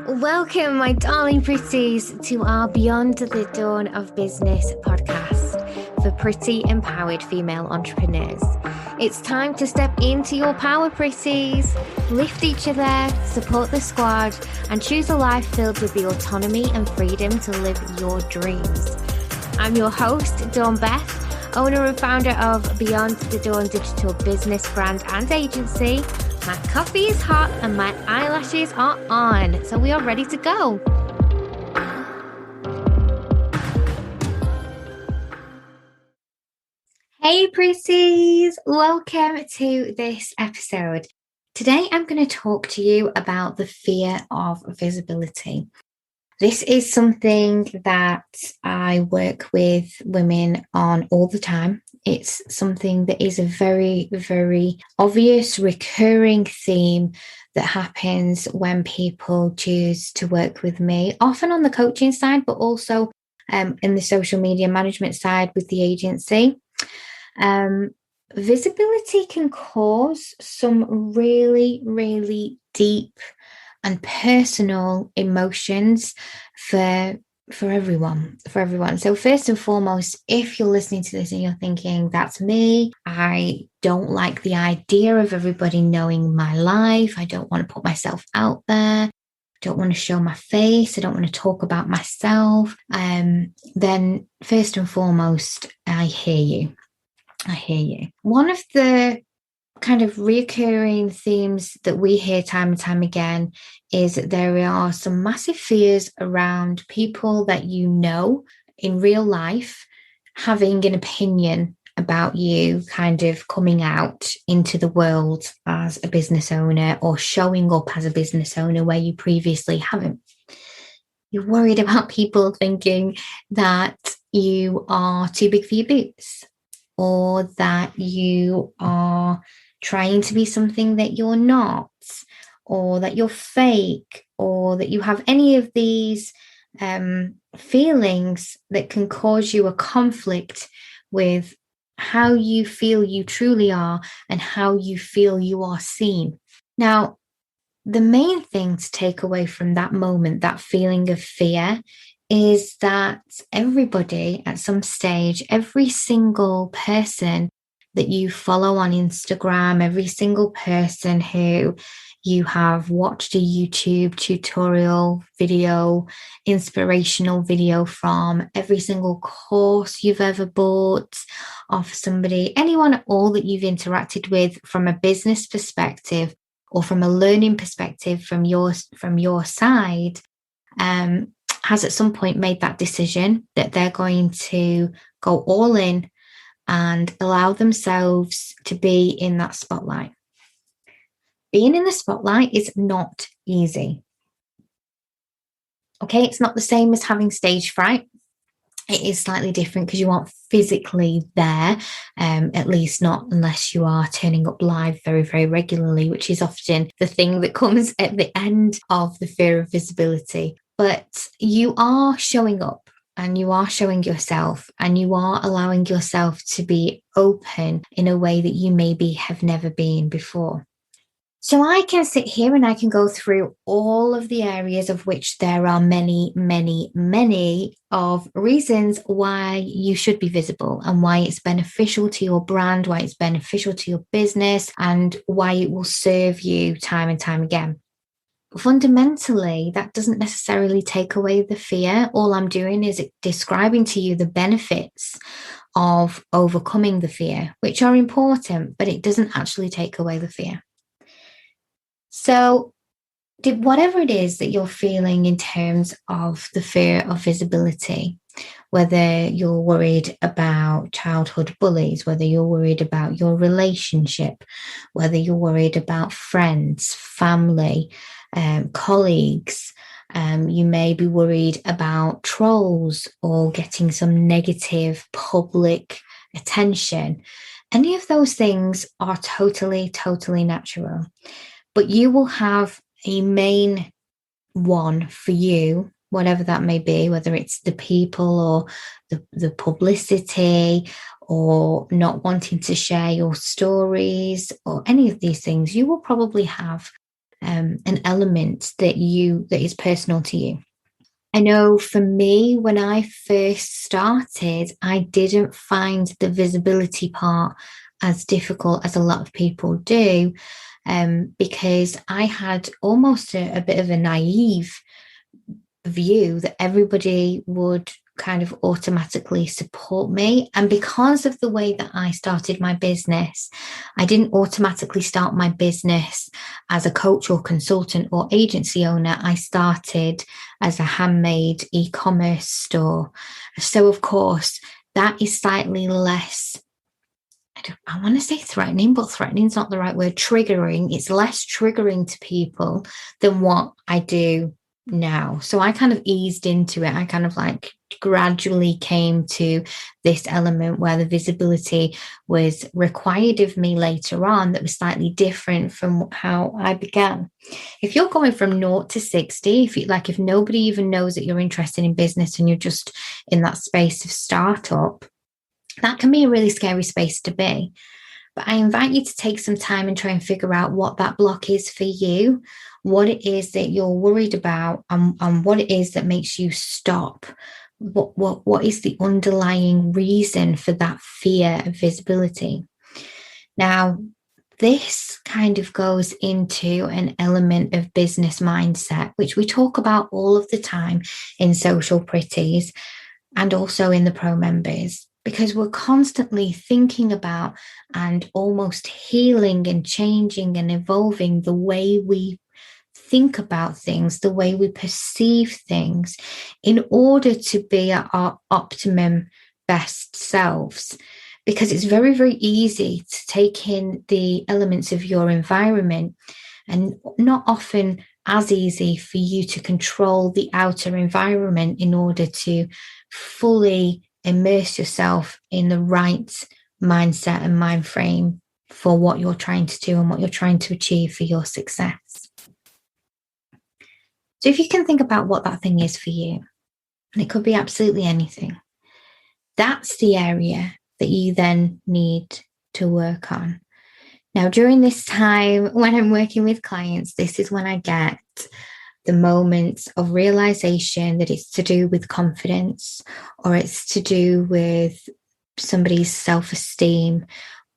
Welcome, my darling pretties, to our Beyond the Dawn of Business podcast for pretty, empowered female entrepreneurs. It's time to step into your power, pretties. Lift each other, support the squad, and choose a life filled with the autonomy and freedom to live your dreams. I'm your host, Dawn Beth, owner and founder of Beyond the Dawn digital business brand and agency. My coffee is hot and my eyelashes are on, so we are ready to go. Hey pretties, welcome to this episode. Today I'm going to talk to you about the fear of visibility. This is something that I work with women on all the time. It's something that is a very, very obvious recurring theme that happens when people choose to work with me, often on the coaching side, but also in the social media management side with the agency. Visibility can cause some really, really deep and personal emotions for everyone. So first and foremost, if you're listening to this and you're thinking, that's me, I don't like the idea of everybody knowing my life, I don't want to put myself out there, I don't want to show my face, I don't want to talk about myself, then first and foremost, I hear you. One of the kind of recurring themes that we hear time and time again is that there are some massive fears around people that you know in real life having an opinion about you, kind of coming out into the world as a business owner or showing up as a business owner where you previously haven't. You're worried about people thinking that you are too big for your boots, or that you are trying to be something that you're not, or that you're fake, or that you have any of these feelings that can cause you a conflict with how you feel you truly are and how you feel you are seen. Now, the main thing to take away from that moment, that feeling of fear, is that everybody at some stage, every single person that you follow on Instagram, every single person who you have watched a YouTube tutorial video, inspirational video from, every single course you've ever bought off somebody, anyone at all that you've interacted with from a business perspective or from a learning perspective from your side, has at some point made that decision that they're going to go all in and allow themselves to be in that spotlight. Being in the spotlight is not easy. Okay, it's not the same as having stage fright. It is slightly different because you aren't physically there, at least not unless you are turning up live very, very regularly, which is often the thing that comes at the end of the fear of visibility. But you are showing up and you are showing yourself and you are allowing yourself to be open in a way that you maybe have never been before. So I can sit here and I can go through all of the areas of which there are many, many, many of reasons why you should be visible and why it's beneficial to your brand, why it's beneficial to your business, and why it will serve you time and time again. Fundamentally, that doesn't necessarily take away the fear. All I'm doing is describing to you the benefits of overcoming the fear, which are important, but it doesn't actually take away the fear. So, whatever it is that you're feeling in terms of the fear of visibility, whether you're worried about childhood bullies, whether you're worried about your relationship, whether you're worried about friends, family, colleagues, you may be worried about trolls or getting some negative public attention. Any of those things are totally, totally natural. But you will have a main one for you, whatever that may be, whether it's the people or the publicity or not wanting to share your stories or any of these things. You will probably have an element that is personal to you. I know for me, when I first started, I didn't find the visibility part as difficult as a lot of people do, because I had almost a bit of a naive view that everybody would kind of automatically support me. And because of the way that I started my business, I didn't automatically start my business as a coach or consultant or agency owner. I started as a handmade e-commerce store. So, of course, that is slightly less, I want to say threatening, but threatening is not the right word. Triggering. It's less triggering to people than what I do now. So I kind of eased into it. I kind of like gradually came to this element where the visibility was required of me later on that was slightly different from how I began. If you're going from 0 to 60, if nobody even knows that you're interested in business and you're just in that space of startup, that can be a really scary space to be. But I invite you to take some time and try and figure out what that block is for you, what it is that you're worried about, and what it is that makes you stop. What is the underlying reason for that fear of visibility? Now, this kind of goes into an element of business mindset, which we talk about all of the time in Social Pretties and also in the Pro Members, because we're constantly thinking about and almost healing and changing and evolving the way we think about things, the way we perceive things, in order to be at our optimum best selves. Because it's very, very easy to take in the elements of your environment, and not often as easy for you to control the outer environment in order to fully immerse yourself in the right mindset and mind frame for what you're trying to do and what you're trying to achieve for your success. So if you can think about what that thing is for you, and it could be absolutely anything, that's the area that you then need to work on. Now, during this time when I'm working with clients, this is when I get the moments of realization that it's to do with confidence, or it's to do with somebody's self-esteem,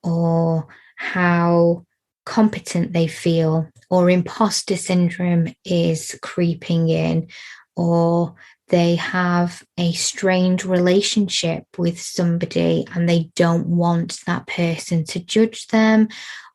or how competent they feel, or imposter syndrome is creeping in, or they have a strained relationship with somebody and they don't want that person to judge them,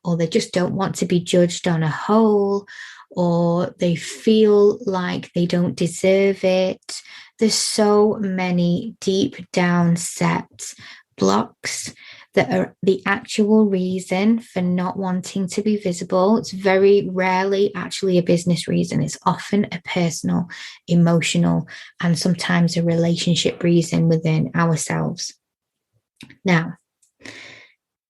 or they just don't want to be judged on a whole, or they feel like they don't deserve it. There's so many deep down set blocks that are the actual reason for not wanting to be visible. It's very rarely actually a business reason. It's often a personal, emotional, and sometimes a relationship reason within ourselves. Now,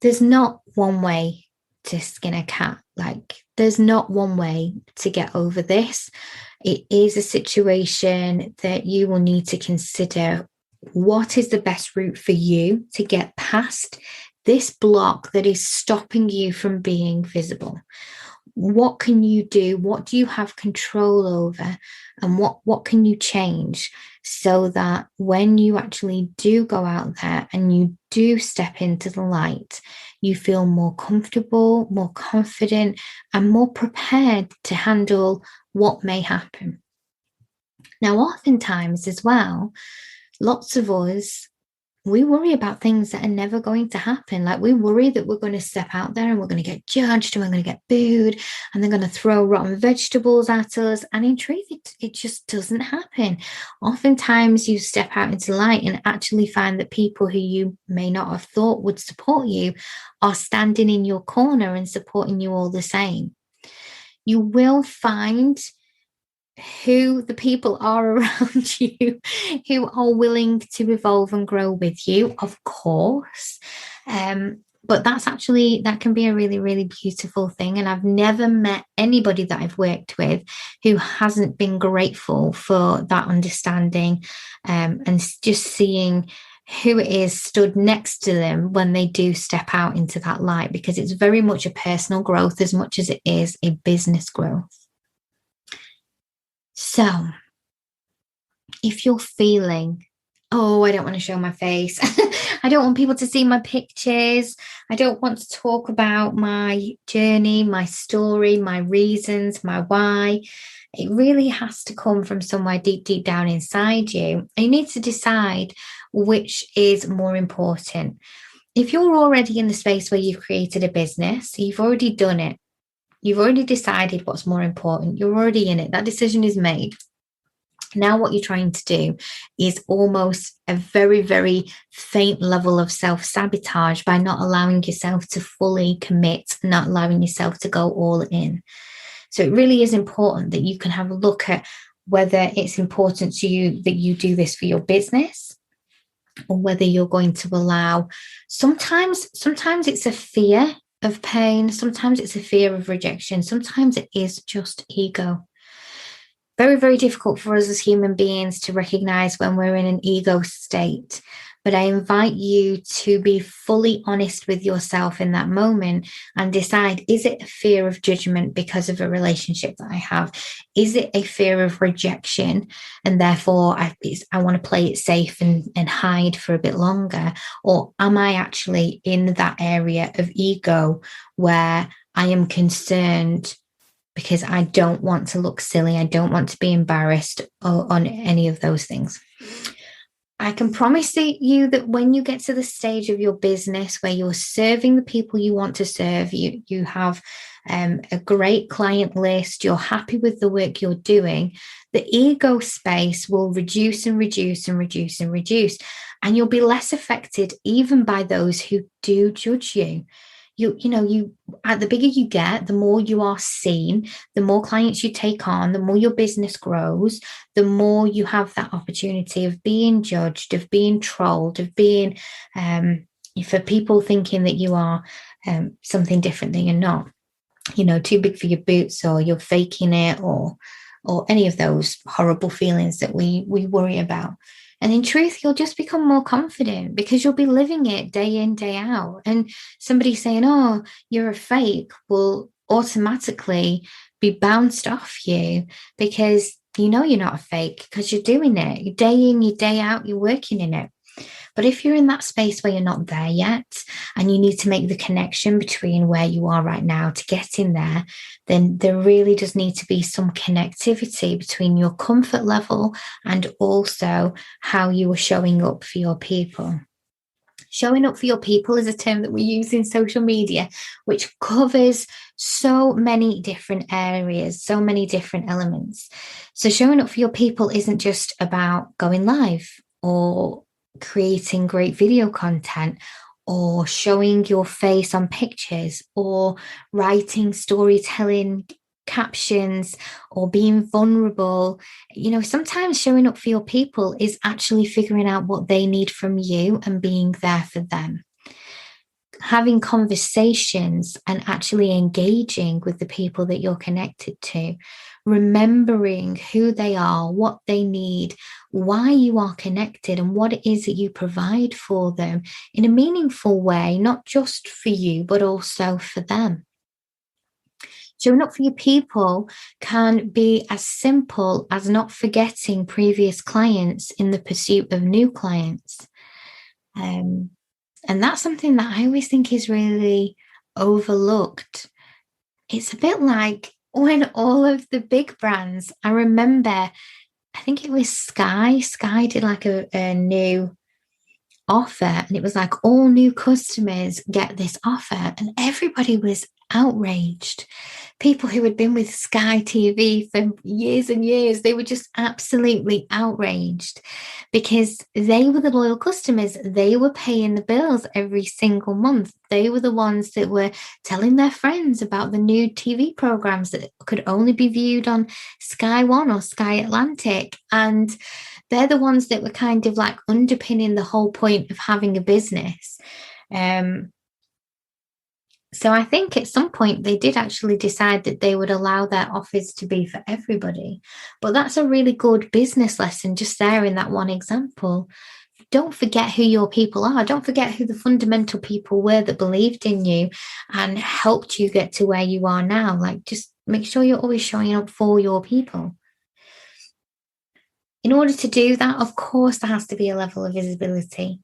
there's not one way to skin a cat. Like, there's not one way to get over this. It is a situation that you will need to consider what is the best route for you to get past this block that is stopping you from being visible. What can you do? What do you have control over? And what can you change so that when you actually do go out there and you do step into the light, you feel more comfortable, more confident, and more prepared to handle what may happen? Now, oftentimes as well, lots of us, we worry about things that are never going to happen. Like, we worry that we're going to step out there and we're going to get judged and we're going to get booed and they're going to throw rotten vegetables at us. And in truth, it just doesn't happen. Oftentimes you step out into light and actually find that people who you may not have thought would support you are standing in your corner and supporting you all the same. You will find who the people are around you who are willing to evolve and grow with you, of course. But that can be a really, really beautiful thing. And I've never met anybody that I've worked with who hasn't been grateful for that understanding, and just seeing who it is stood next to them when they do step out into that light, because it's very much a personal growth as much as it is a business growth. So if you're feeling, oh, I don't want to show my face, I don't want people to see my pictures, I don't want to talk about my journey, my story, my reasons, my why, it really has to come from somewhere deep, deep down inside you. And you need to decide which is more important. If you're already in the space where you've created a business, you've already done it, you've already decided what's more important, you're already in it, that decision is made. Now, what you're trying to do is almost a very, very faint level of self sabotage by not allowing yourself to fully commit, not allowing yourself to go all in. So, it really is important that you can have a look at whether it's important to you that you do this for your business, or whether you're going to allow. Sometimes it's a fear of pain, sometimes it's a fear of rejection, sometimes it is just ego. Very, very difficult for us as human beings to recognize when we're in an ego state. But I invite you to be fully honest with yourself in that moment and decide, is it a fear of judgment because of a relationship that I have? Is it a fear of rejection? And therefore, I want to play it safe and hide for a bit longer? Or am I actually in that area of ego where I am concerned because I don't want to look silly, I don't want to be embarrassed on any of those things? I can promise you that when you get to the stage of your business where you're serving the people you want to serve, you have a great client list, you're happy with the work you're doing, the ego space will reduce and reduce and reduce and reduce. And you'll be less affected even by those who do judge you. You at the bigger you get, the more you are seen, the more clients you take on, the more your business grows, the more you have that opportunity of being judged, of being trolled, of being for people thinking that you are something different than you're not, too big for your boots, or you're faking it, or any of those horrible feelings that we worry about. And in truth, you'll just become more confident because you'll be living it day in, day out. And somebody saying, oh, you're a fake, will automatically be bounced off you because you're not a fake because you're doing it. You're day in, your day out, you're working in it. But if you're in that space where you're not there yet and you need to make the connection between where you are right now to get in there, then there really does need to be some connectivity between your comfort level and also how you are showing up for your people. Showing up for your people is a term that we use in social media, which covers so many different areas, so many different elements. So showing up for your people isn't just about going live or creating great video content or showing your face on pictures or writing storytelling captions or being vulnerable. Sometimes showing up for your people is actually figuring out what they need from you and being there for them. Having conversations and actually engaging with the people that you're connected to, remembering who they are, what they need, why you are connected, and what it is that you provide for them in a meaningful way, not just for you, but also for them. Showing up for your people can be as simple as not forgetting previous clients in the pursuit of new clients. And that's something that I always think is really overlooked. It's a bit like when all of the big brands, I remember, I think it was Sky did like a new offer, and it was like all new customers get this offer, and everybody was outraged. People who had been with Sky TV for years and years, they were just absolutely outraged because they were the loyal customers. They were paying the bills every single month. They were the ones that were telling their friends about the new TV programs that could only be viewed on Sky One or Sky Atlantic. And they're the ones that were kind of like underpinning the whole point of having a business. So I think at some point they did actually decide that they would allow their offers to be for everybody. But that's a really good business lesson just there in that one example. Don't forget who your people are. Don't forget who the fundamental people were that believed in you and helped you get to where you are now. Like, just make sure you're always showing up for your people. In order to do that, of course, there has to be a level of visibility.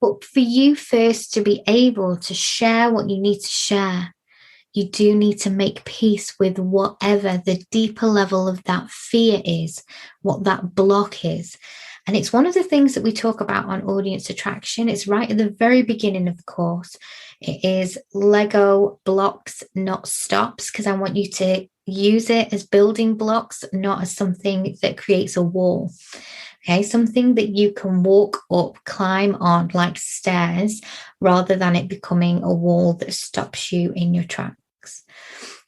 But for you first to be able to share what you need to share, you do need to make peace with whatever the deeper level of that fear is, what that block is. And it's one of the things that we talk about on audience attraction. It's right at the very beginning of the course. It is Lego blocks, not stops, because I want you to use it as building blocks, not as something that creates a wall. Okay, something that you can walk up, climb on like stairs, rather than it becoming a wall that stops you in your tracks.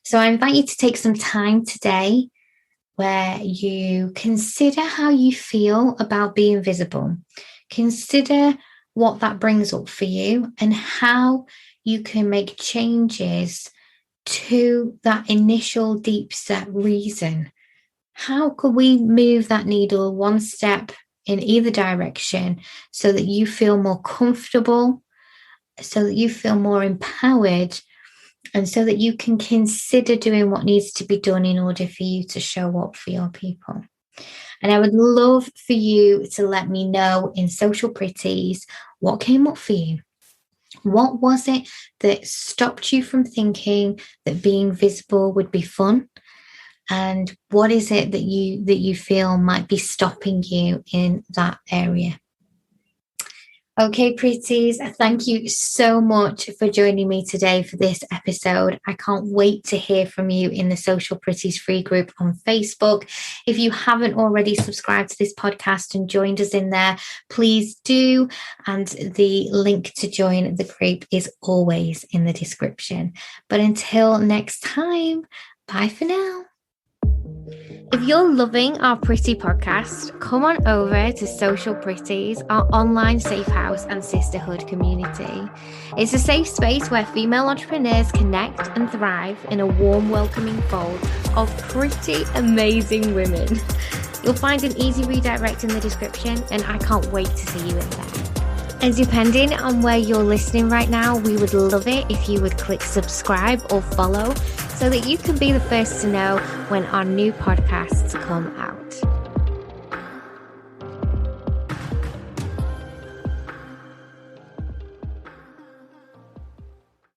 So I invite you to take some time today where you consider how you feel about being visible. Consider what that brings up for you and how you can make changes to that initial deep set reason. How could we move that needle one step in either direction so that you feel more comfortable, so that you feel more empowered, and so that you can consider doing what needs to be done in order for you to show up for your people? And I would love for you to let me know in Social Pretties what came up for you. What was it that stopped you from thinking that being visible would be fun? And what is it that you feel might be stopping you in that area? Okay, pretties, thank you so much for joining me today for this episode. I can't wait to hear from you in the Social Pretties free group on Facebook. If you haven't already subscribed to this podcast and joined us in there, please do. And the link to join the group is always in the description. But until next time, bye for now. If you're loving our Pretty podcast, come on over to Social Pretties, our online safe house and sisterhood community. It's a safe space where female entrepreneurs connect and thrive in a warm, welcoming fold of pretty amazing women. You'll find an easy redirect in the description, and I can't wait to see you in there. And depending on where you're listening right now, we would love it if you would click subscribe or follow so that you can be the first to know when our new podcasts come out.